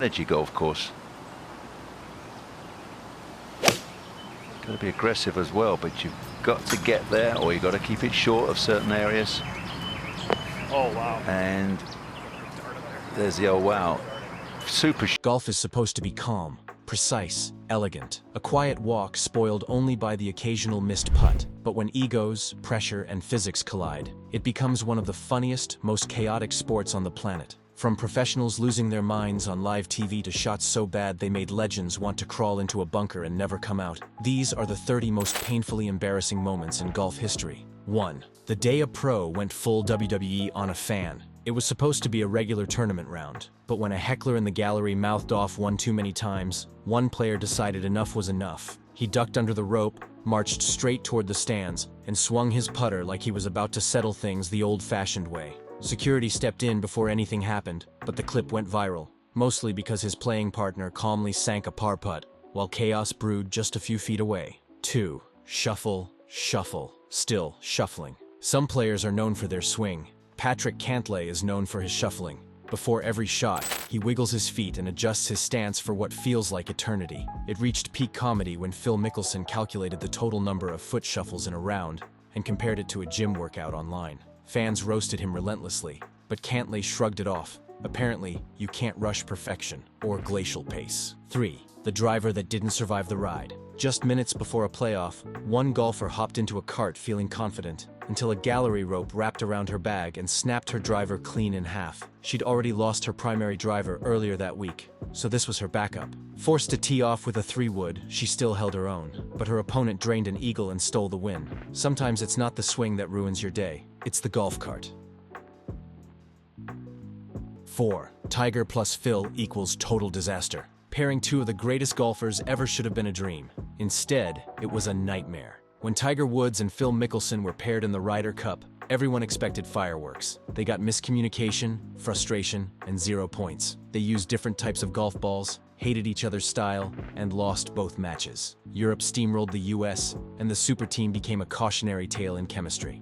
Energy golf course. Got to be aggressive as well, but you've got to get there, or you've got to keep it short of certain areas. Oh, wow. And there's the oh wow. Super. Golf is supposed to be calm, precise, elegant, a quiet walk spoiled only by the occasional missed putt. But when egos, pressure, and physics collide, it becomes one of the funniest, most chaotic sports on the planet. From professionals losing their minds on live TV to shots so bad they made legends want to crawl into a bunker and never come out, these are the 30 most painfully embarrassing moments in golf history. 1. The day a pro went full WWE on a fan. It was supposed to be a regular tournament round, but when a heckler in the gallery mouthed off one too many times, one player decided enough was enough. He ducked under the rope, marched straight toward the stands, and swung his putter like he was about to settle things the old-fashioned way. Security stepped in before anything happened, but the clip went viral, mostly because his playing partner calmly sank a par putt, while chaos brewed just a few feet away. 2. Shuffle, shuffle, still shuffling. Some players are known for their swing. Patrick Cantlay is known for his shuffling. Before every shot, he wiggles his feet and adjusts his stance for what feels like eternity. It reached peak comedy when Phil Mickelson calculated the total number of foot shuffles in a round and compared it to a gym workout online. Fans roasted him relentlessly, but Cantlay shrugged it off. Apparently, you can't rush perfection or glacial pace. 3. The driver that didn't survive the ride. Just minutes before a playoff, one golfer hopped into a cart feeling confident, until a gallery rope wrapped around her bag and snapped her driver clean in half. She'd already lost her primary driver earlier that week, so this was her backup. Forced to tee off with a 3-wood, she still held her own, but her opponent drained an eagle and stole the win. Sometimes it's not the swing that ruins your day, it's the golf cart. 4. Tiger plus Phil equals total disaster. Pairing two of the greatest golfers ever should have been a dream. Instead, it was a nightmare. When Tiger Woods and Phil Mickelson were paired in the Ryder Cup, everyone expected fireworks. They got miscommunication, frustration, and 0 points. They used different types of golf balls, hated each other's style, and lost both matches. Europe steamrolled the US, and the super team became a cautionary tale in chemistry.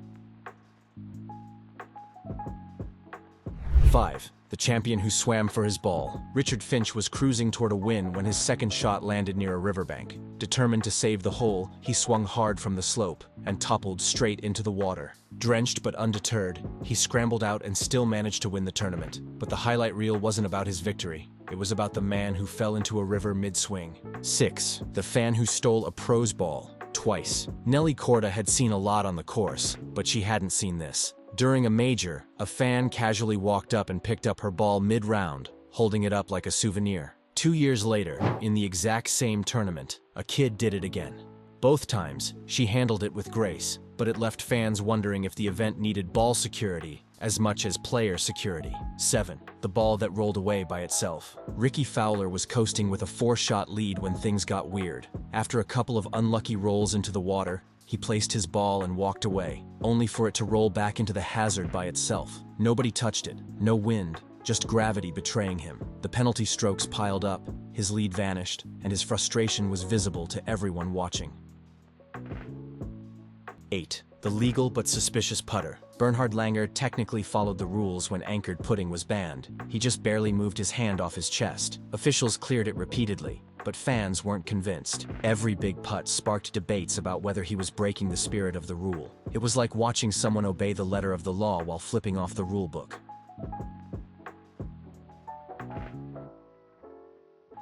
5. The champion who swam for his ball. Richard Finch was cruising toward a win when his second shot landed near a riverbank. Determined to save the hole, he swung hard from the slope and toppled straight into the water. Drenched but undeterred, he scrambled out and still managed to win the tournament. But the highlight reel wasn't about his victory. It was about the man who fell into a river mid-swing. 6. The fan who stole a pro's ball. Twice. Nelly Korda had seen a lot on the course, but she hadn't seen this. During a major, a fan casually walked up and picked up her ball mid-round, holding it up like a souvenir. 2 years later, in the exact same tournament, a kid did it again. Both times, she handled it with grace, but it left fans wondering if the event needed ball security as much as player security. 7. The ball that rolled away by itself. Ricky Fowler was coasting with a 4-shot lead when things got weird. After a couple of unlucky rolls into the water, he placed his ball and walked away, only for it to roll back into the hazard by itself. Nobody touched it, no wind, just gravity betraying him. The penalty strokes piled up, his lead vanished, and his frustration was visible to everyone watching. 8. The legal but suspicious putter. Bernhard Langer technically followed the rules when anchored putting was banned. He just barely moved his hand off his chest. Officials cleared it repeatedly, but fans weren't convinced. Every big putt sparked debates about whether he was breaking the spirit of the rule. It was like watching someone obey the letter of the law while flipping off the rule book.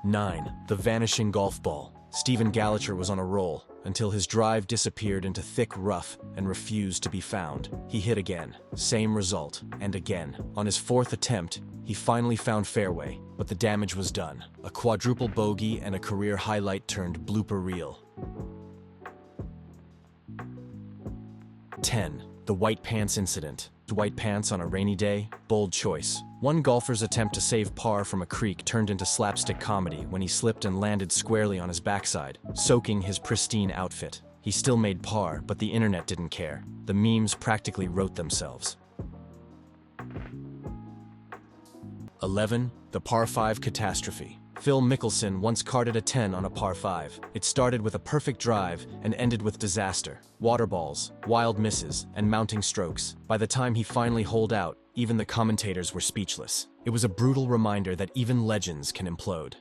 9. The vanishing golf ball. Stephen Gallacher was on a roll until his drive disappeared into thick rough and refused to be found. He hit again, same result, and again. On his 4th attempt, he finally found fairway, but the damage was done. A quadruple bogey and a career highlight turned blooper reel. 10. The white pants incident. White pants on a rainy day? Bold choice. One golfer's attempt to save par from a creek turned into slapstick comedy when he slipped and landed squarely on his backside, soaking his pristine outfit. He still made par, but the internet didn't care. The memes practically wrote themselves. 11. The par 5 catastrophe. Phil Mickelson once carded a 10 on a par 5. It started with a perfect drive and ended with disaster. Water balls, wild misses, and mounting strokes. By the time he finally holed out, even the commentators were speechless. It was a brutal reminder that even legends can implode.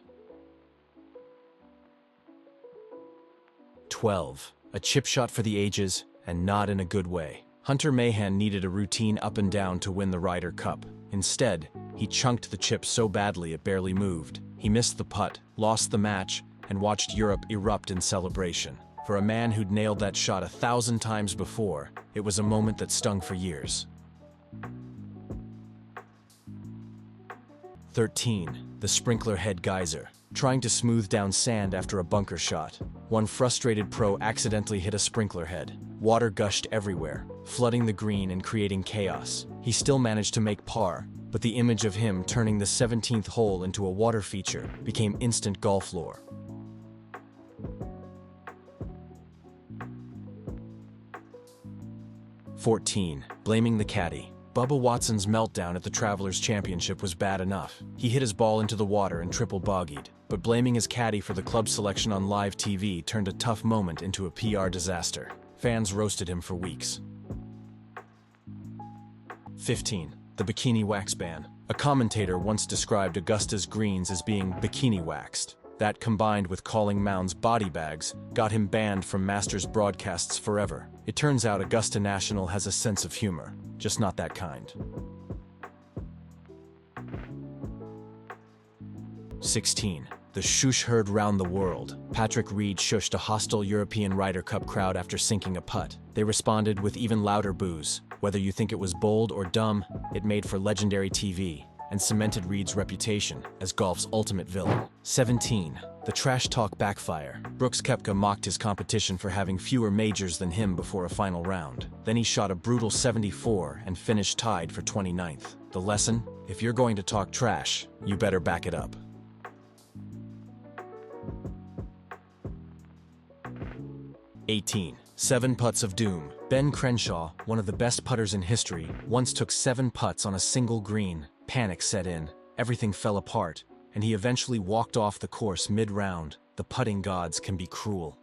12. A chip shot for the ages, and not in a good way. Hunter Mahan needed a routine up and down to win the Ryder Cup. Instead, he chunked the chip so badly it barely moved. He missed the putt, lost the match, and watched Europe erupt in celebration. For a man who'd nailed that shot 1,000 times before, it was a moment that stung for years. 13. The sprinkler head geyser. Trying to smooth down sand after a bunker shot. One frustrated pro accidentally hit a sprinkler head. Water gushed everywhere, flooding the green and creating chaos. He still managed to make par, but the image of him turning the 17th hole into a water feature became instant golf lore. "14. Blaming the caddy. Bubba Watson's meltdown at the Travelers Championship was bad enough. He hit his ball into the water and triple bogeyed, but blaming his caddy for the club selection on live TV turned a tough moment into a PR disaster. Fans roasted him for weeks. 15. The bikini wax ban. A commentator once described Augusta's greens as being bikini waxed. That, combined with calling mounds body bags, got him banned from Masters broadcasts forever. It turns out Augusta National has a sense of humor, just not that kind. 16. The shush heard round the world. Patrick Reed shushed a hostile European Ryder Cup crowd after sinking a putt. They responded with even louder boos. Whether you think it was bold or dumb, it made for legendary TV and cemented Reed's reputation as golf's ultimate villain. 17. The trash talk backfire. Brooks Koepka mocked his competition for having fewer majors than him before a final round. Then he shot a brutal 74 and finished tied for 29th. The lesson? If you're going to talk trash, you better back it up. 18. 7 putts of doom. Ben Crenshaw, one of the best putters in history, once took 7 putts on a single green. Panic set in, everything fell apart, and he eventually walked off the course mid-round. The putting gods can be cruel.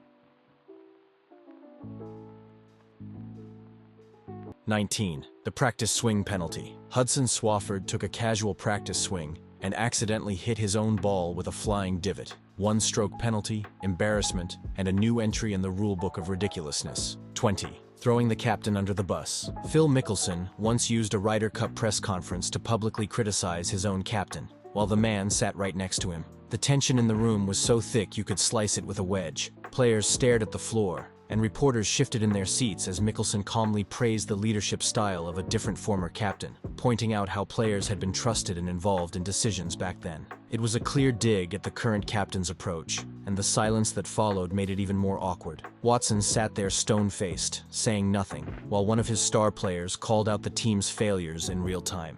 19. The practice swing penalty. Hudson Swafford took a casual practice swing and accidentally hit his own ball with a flying divot. 1-stroke penalty, embarrassment, and a new entry in the rulebook of ridiculousness. 20. Throwing the captain under the bus. Phil Mickelson once used a Ryder Cup press conference to publicly criticize his own captain, while the man sat right next to him. The tension in the room was so thick you could slice it with a wedge. Players stared at the floor, and reporters shifted in their seats as Mickelson calmly praised the leadership style of a different former captain, pointing out how players had been trusted and involved in decisions back then. It was a clear dig at the current captain's approach, and the silence that followed made it even more awkward. Watson sat there stone-faced, saying nothing, while one of his star players called out the team's failures in real time.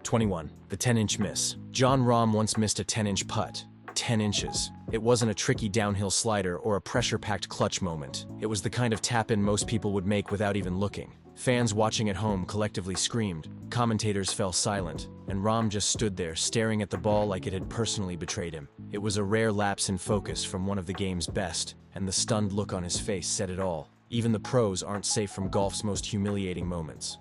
21. The 10-inch miss. Jon Rahm once missed a 10-inch putt. 10 inches. It wasn't a tricky downhill slider or a pressure-packed clutch moment. It was the kind of tap-in most people would make without even looking. Fans watching at home collectively screamed, commentators fell silent, and Rahm just stood there staring at the ball like it had personally betrayed him. It was a rare lapse in focus from one of the game's best, and the stunned look on his face said it all. Even the pros aren't safe from golf's most humiliating moments.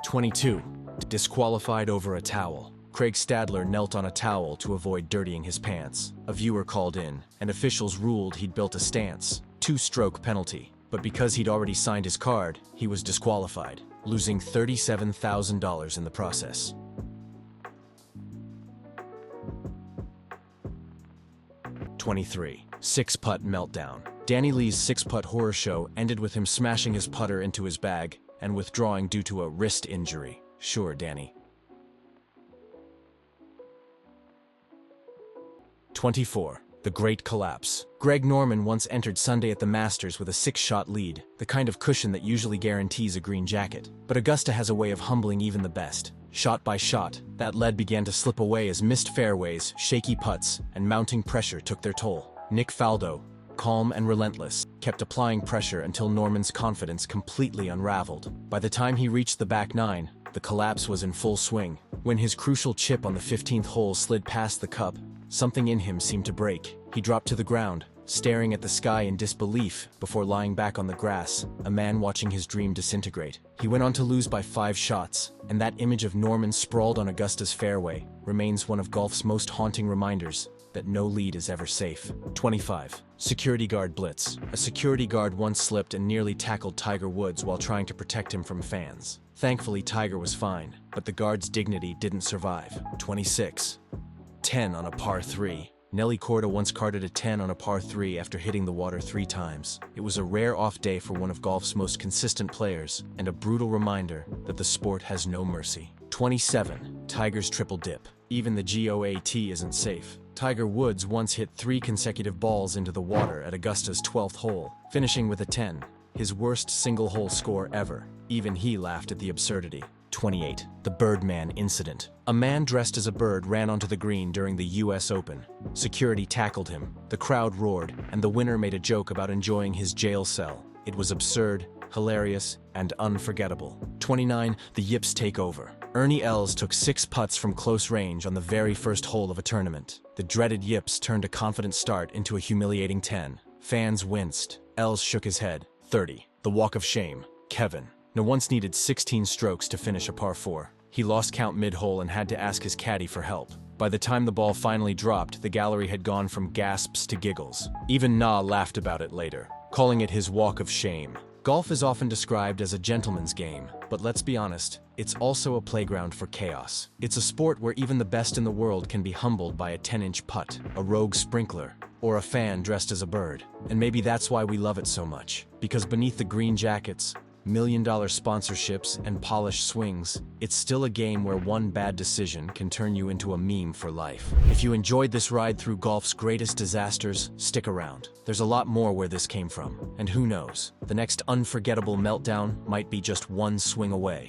22. Disqualified over a towel. Craig Stadler knelt on a towel to avoid dirtying his pants. A viewer called in, and officials ruled he'd built a stance. 2-stroke penalty. But because he'd already signed his card, he was disqualified, losing $37,000 in the process. 23. 6-putt meltdown. Danny Lee's 6-putt horror show ended with him smashing his putter into his bag and withdrawing due to a wrist injury. Sure, Danny. 24. The Great Collapse. Greg Norman once entered Sunday at the Masters with a 6-shot lead, the kind of cushion that usually guarantees a green jacket. But Augusta has a way of humbling even the best. Shot by shot, that lead began to slip away as missed fairways, shaky putts, and mounting pressure took their toll. Nick Faldo, calm and relentless, kept applying pressure until Norman's confidence completely unraveled. By the time he reached the back nine, the collapse was in full swing. When his crucial chip on the 15th hole slid past the cup, something in him seemed to break. He dropped to the ground, staring at the sky in disbelief before lying back on the grass, a man watching his dream disintegrate. He went on to lose by 5 shots, and that image of Norman sprawled on Augusta's fairway remains one of golf's most haunting reminders that no lead is ever safe. 25. Security guard blitz. A security guard once slipped and nearly tackled Tiger Woods while trying to protect him from fans. Thankfully, Tiger was fine, but the guard's dignity didn't survive. 26. 10 on a par 3. Nelly Korda once carded a 10 on a par 3 after hitting the water 3 times. It was a rare off day for one of golf's most consistent players, and a brutal reminder that the sport has no mercy. 27. Tiger's triple dip. Even the GOAT isn't safe. Tiger Woods once hit 3 consecutive balls into the water at Augusta's 12th hole, finishing with a 10, his worst single-hole score ever. Even he laughed at the absurdity. 28. The Birdman incident. A man dressed as a bird ran onto the green during the US Open. Security tackled him, the crowd roared, and the winner made a joke about enjoying his jail cell. It was absurd, hilarious, and unforgettable. 29. The Yips take over. Ernie Els took 6 putts from close range on the very first hole of a tournament. The dreaded Yips turned a confident start into a humiliating 10. Fans winced. Els shook his head. 30. The Walk of Shame. Kevin. No once needed 16 strokes to finish a par 4. He lost count mid-hole and had to ask his caddy for help. By the time the ball finally dropped, the gallery had gone from gasps to giggles. Even Na laughed about it later, calling it his walk of shame. Golf is often described as a gentleman's game, but let's be honest, it's also a playground for chaos. It's a sport where even the best in the world can be humbled by a 10-inch putt, a rogue sprinkler, or a fan dressed as a bird. And maybe that's why we love it so much. Because beneath the green jackets, million-dollar sponsorships, and polished swings, it's still a game where one bad decision can turn you into a meme for life. If you enjoyed this ride through golf's greatest disasters, stick around. There's a lot more where this came from, and who knows, the next unforgettable meltdown might be just one swing away.